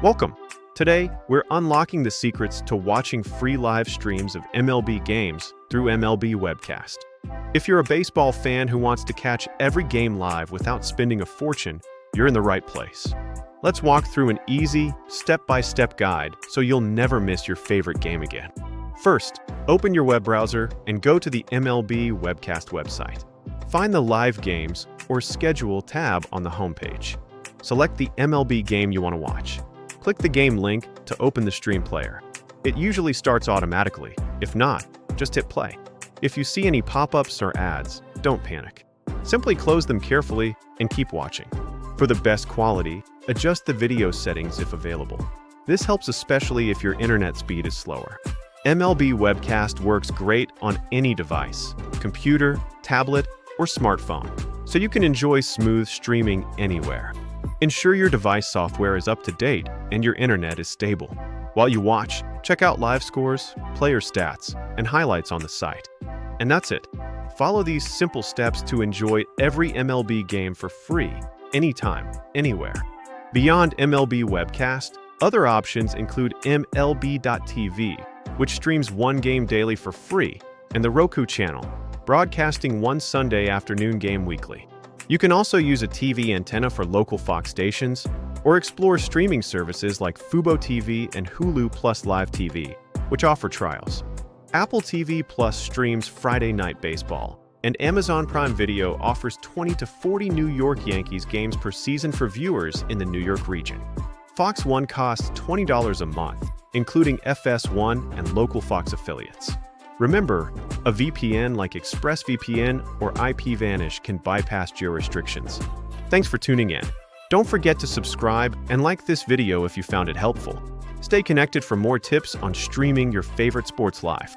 Welcome! Today, we're unlocking the secrets to watching free live streams of MLB games through MLB Webcast. If you're a baseball fan who wants to catch every game live without spending a fortune, you're in the right place. Let's walk through an easy, step-by-step guide so you'll never miss your favorite game again. First, open your web browser and go to the MLB Webcast website. Find the Live Games or Schedule tab on the homepage. Select the MLB game you want to watch. Click the game link to open the stream player. It usually starts automatically. If not, just hit play. If you see any pop-ups or ads, don't panic. Simply close them carefully and keep watching. For the best quality, adjust the video settings if available. This helps especially if your internet speed is slower. MLB Webcast works great on any device, computer, tablet, or smartphone, so you can enjoy smooth streaming anywhere. Ensure your device software is up to date and your internet is stable. While you watch, check out live scores, player stats, and highlights on the site. And that's it. Follow these simple steps to enjoy every MLB game for free, anytime, anywhere. Beyond MLB Webcast, other options include MLB.tv, which streams one game daily for free, and the Roku channel, broadcasting one Sunday afternoon game weekly. You can also use a TV antenna for local Fox stations, or explore streaming services like Fubo TV and Hulu Plus Live TV, which offer trials. Apple TV Plus streams Friday Night Baseball, and Amazon Prime Video offers 20 to 40 New York Yankees games per season for viewers in the New York region. Fox One costs $20 a month, including FS1 and local Fox affiliates. Remember, a VPN like ExpressVPN or IPVanish can bypass geo restrictions. Thanks for tuning in. Don't forget to subscribe and like this video if you found it helpful. Stay connected for more tips on streaming your favorite sports live.